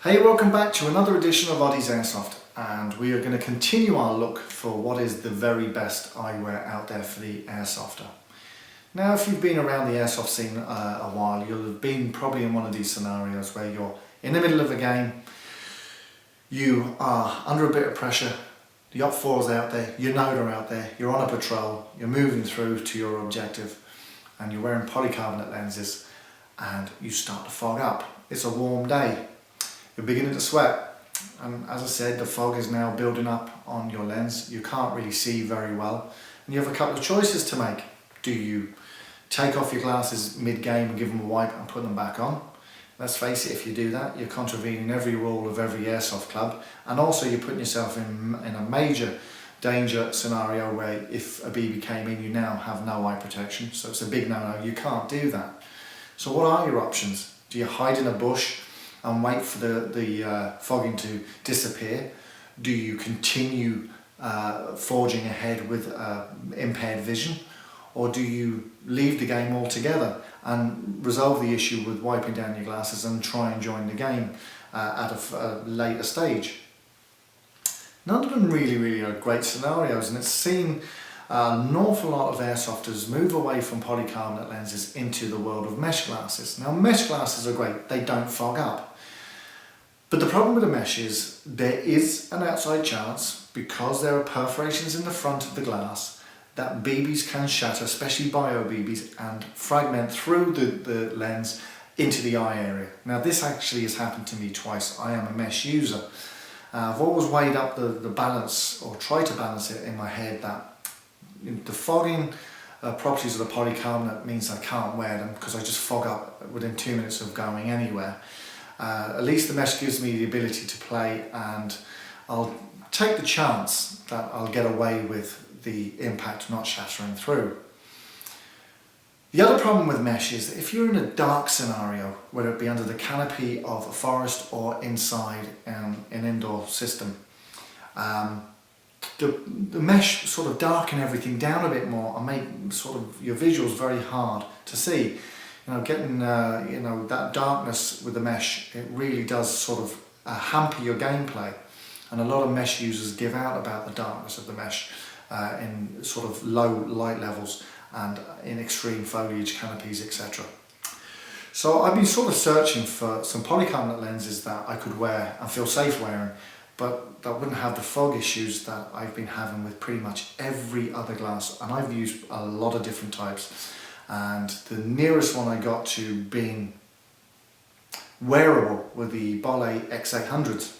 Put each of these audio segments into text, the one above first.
Hey, welcome back to another edition of Oddie's Airsoft, and we are going to continue our look for what is the very best eyewear out there for the airsofter. Now, if you've been around the airsoft scene a while, you'll have been probably in one of these scenarios where you're in the middle of a game, you are under a bit of pressure, the Op4's out there, your Node are out there, you're on a patrol, you're moving through to your objective, and you're wearing polycarbonate lenses, and you start to fog up. It's a warm day. You're beginning to sweat, and as I said, the fog is now building up on your lens. You can't really see very well, and you have a couple of choices to make. Do you take off your glasses mid-game and give them a wipe and put them back on? Let's face it, if you do that, you're contravening every rule of every airsoft club, and also you're putting yourself in a major danger scenario where if a BB came in, you now have no eye protection, so it's a big no-no. You can't do that. So what are your options? Do you hide in a bush and wait for the fogging to disappear? Do you continue forging ahead with impaired vision? Or do you leave the game altogether and resolve the issue with wiping down your glasses and try and join the game at a later stage? None of them really are great scenarios, and it's seen an awful lot of airsofters move away from polycarbonate lenses into the world of mesh glasses. Now, mesh glasses are great, they don't fog up. But the problem with the mesh is there is an outside chance, because there are perforations in the front of the glass, that BBs can shatter, especially bio BBs, and fragment through the lens into the eye area. Now, this actually has happened to me twice. I am a mesh user. I've always weighed up the balance, or tried to balance it in my head, that the fogging properties of the polycarbonate means I can't wear them because I just fog up within 2 minutes of going anywhere. At least the mesh gives me the ability to play, and I'll take the chance that I'll get away with the impact not shattering through. The other problem with mesh is that if you're in a dark scenario, whether it be under the canopy of a forest or inside an indoor system, the mesh sort of darken everything down a bit more and make sort of your visuals very hard to see. Getting that darkness with the mesh, it really does sort of hamper your gameplay, and a lot of mesh users give out about the darkness of the mesh in sort of low light levels and in extreme foliage canopies, etc. So I've been sort of searching for some polycarbonate lenses that I could wear and feel safe wearing, but that wouldn't have the fog issues that I've been having with pretty much every other glass, and I've used a lot of different types. And the nearest one I got to being wearable were the Bollé X800s.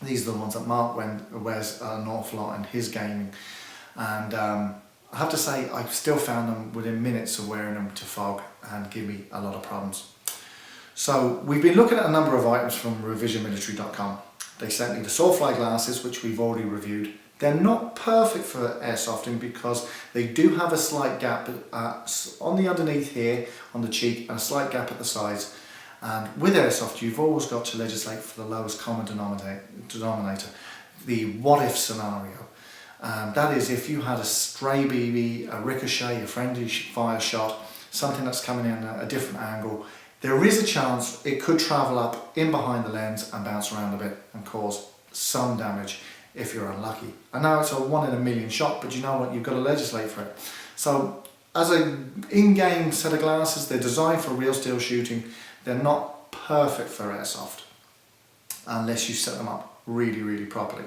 These are the ones that Mark wears an awful lot in his gaming, and I have to say I've still found them within minutes of wearing them to fog and give me a lot of problems. So we've been looking at a number of items from revisionmilitary.com. They sent me the Soarfly glasses, which we've already reviewed. They're not perfect for airsofting because they do have a slight gap on the underneath here, on the cheek, and a slight gap at the sides. And with airsoft, you've always got to legislate for the lowest common denominator, the what if scenario. That is, if you had a stray BB, a ricochet, a friendly fire shot, something that's coming in at a different angle, there is a chance it could travel up in behind the lens and bounce around a bit and cause some damage if you're unlucky. I know it's a 1 in a million shot, but you know what, you've got to legislate for it. So as an in-game set of glasses, they're designed for real steel shooting. They're not perfect for airsoft unless you set them up really properly.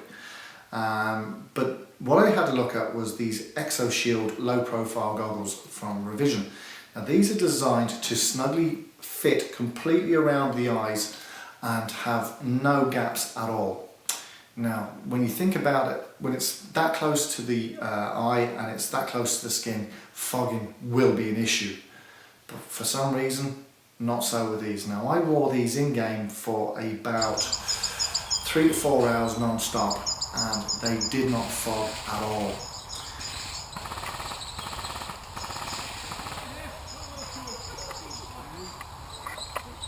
But what I had to look at was these Exo Shield low profile goggles from Revision. Now, these are designed to snugly fit completely around the eyes and have no gaps at all. Now, when you think about it, when it's that close to the eye and it's that close to the skin, fogging will be an issue. But for some reason, not so with these. Now, I wore these in-game for about 3 to 4 hours non-stop, and they did not fog at all.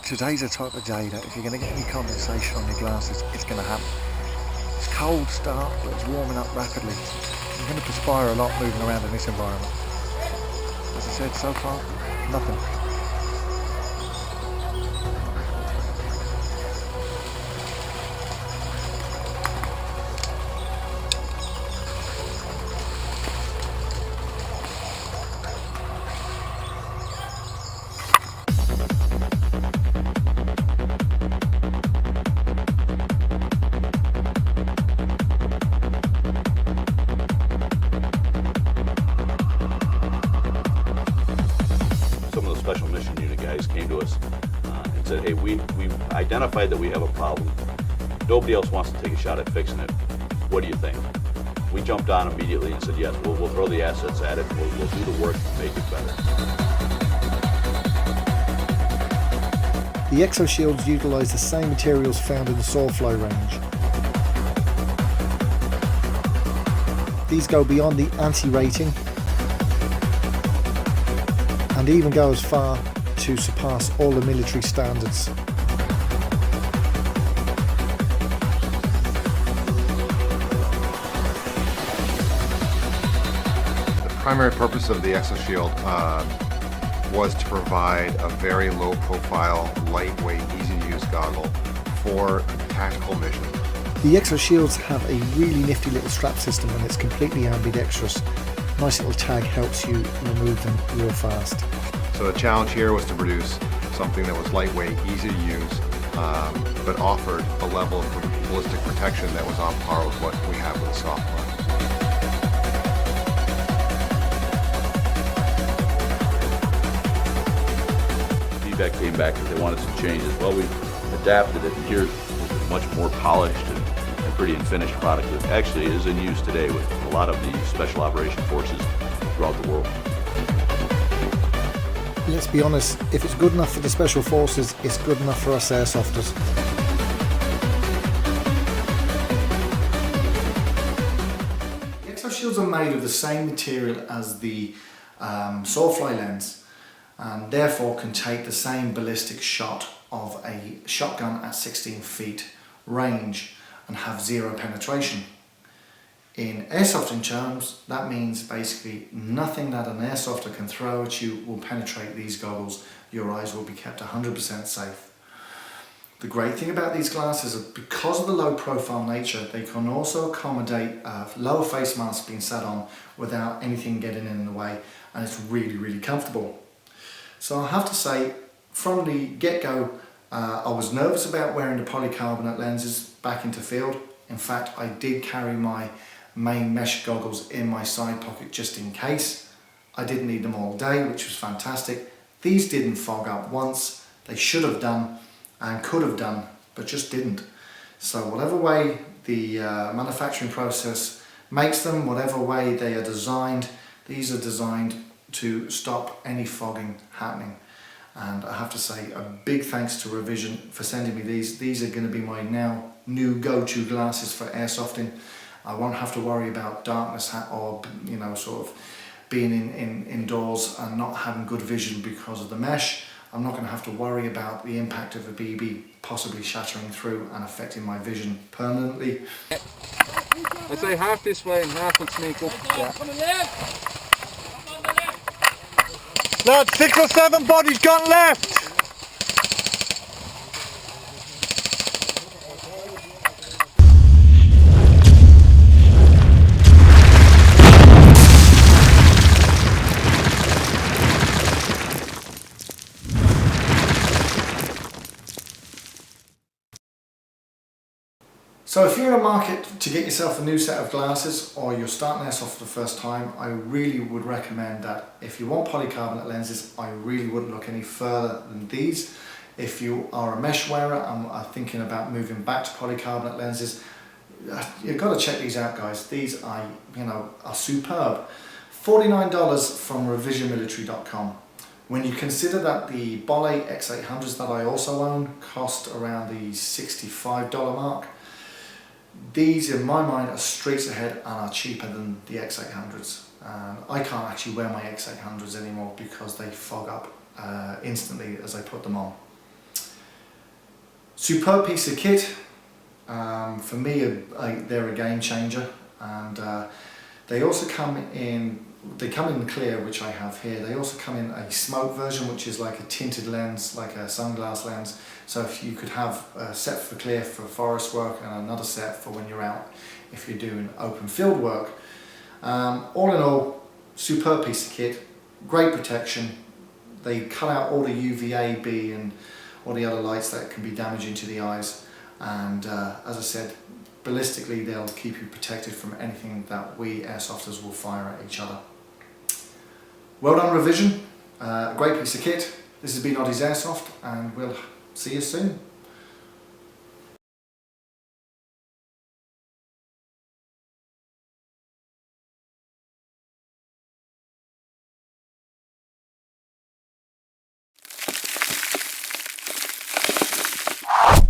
Today's the type of day that if you're going to get any condensation on your glasses, it's going to happen. It's cold start, but it's warming up rapidly. You're going to perspire a lot moving around in this environment. As I said, so far, nothing. and said, hey, we identified that we have a problem. Nobody else wants to take a shot at fixing it. What do you think? We jumped on immediately and said, yes, we'll throw the assets at it. We'll do the work to make it better. The ExoShields utilise the same materials found in the Sawfly range. These go beyond the anti-rating and even go as far to surpass all the military standards. The primary purpose of the ExoShield was to provide a very low profile, lightweight, easy to use goggle for tactical missions. The ExoShields have a really nifty little strap system and it's completely ambidextrous. Nice little tag helps you remove them real fast. So the challenge here was to produce something that was lightweight, easy to use, but offered a level of ballistic protection that was on par with what we have with the Sawfly. Feedback came back that they wanted some changes. Well, we adapted it, and here's a much more polished and pretty and finished product that actually is in use today with a lot of the special operation forces throughout the world. Let's be honest, if it's good enough for the special forces, it's good enough for us airsofters. The ExoShields are made of the same material as the Sawfly lens and therefore can take the same ballistic shot of a shotgun at 16 feet range and have zero penetration. In airsofting terms, that means basically nothing that an airsofter can throw at you will penetrate these goggles. Your eyes will be kept 100% safe. The great thing about these glasses is because of the low profile nature, they can also accommodate lower face masks being sat on without anything getting in the way, and it's really, really comfortable. So I have to say, from the get-go, I was nervous about wearing the polycarbonate lenses back into field. In fact, I did carry my main mesh goggles in my side pocket just in case. I didn't need them all day, which was fantastic. These didn't fog up once. They should have done and could have done, but just didn't. So whatever way the manufacturing process makes them, whatever way they are designed, these are designed to stop any fogging happening. And I have to say a big thanks to Revision for sending me these. These are going to be my now new go-to glasses for airsofting. I won't have to worry about darkness or sort of being indoors and not having good vision because of the mesh. I'm not going to have to worry about the impact of a BB possibly shattering through and affecting my vision permanently. I say half this way and half will sneak up. Yeah. Lad, 6 or 7 bodies gone left! So if you're in a market to get yourself a new set of glasses or you're starting airsoft for the first time, I really would recommend that. If you want polycarbonate lenses, I really wouldn't look any further than these. If you are a mesh wearer and are thinking about moving back to polycarbonate lenses, you've got to check these out, guys. These are superb. $49 from revisionmilitary.com. When you consider that the Bolle X800s that I also own cost around the $65 mark, these in my mind are streets ahead and are cheaper than the X800s. I can't actually wear my X800s anymore because they fog up instantly as I put them on. Superb piece of kit. For me, they're a game changer, and they also come in clear, which I have here. They also come in a smoke version, which is like a tinted lens, like a sunglass lens. So if you could have a set for clear for forest work and another set for when you're out, if you're doing open field work. All in all, superb piece of kit, great protection. They cut out all the UVA, B and all the other lights that can be damaging to the eyes. And as I said, ballistically they'll keep you protected from anything that we airsofters will fire at each other. Well done, Revision. Great piece of kit. This has been Oddies Airsoft, and we'll See you soon.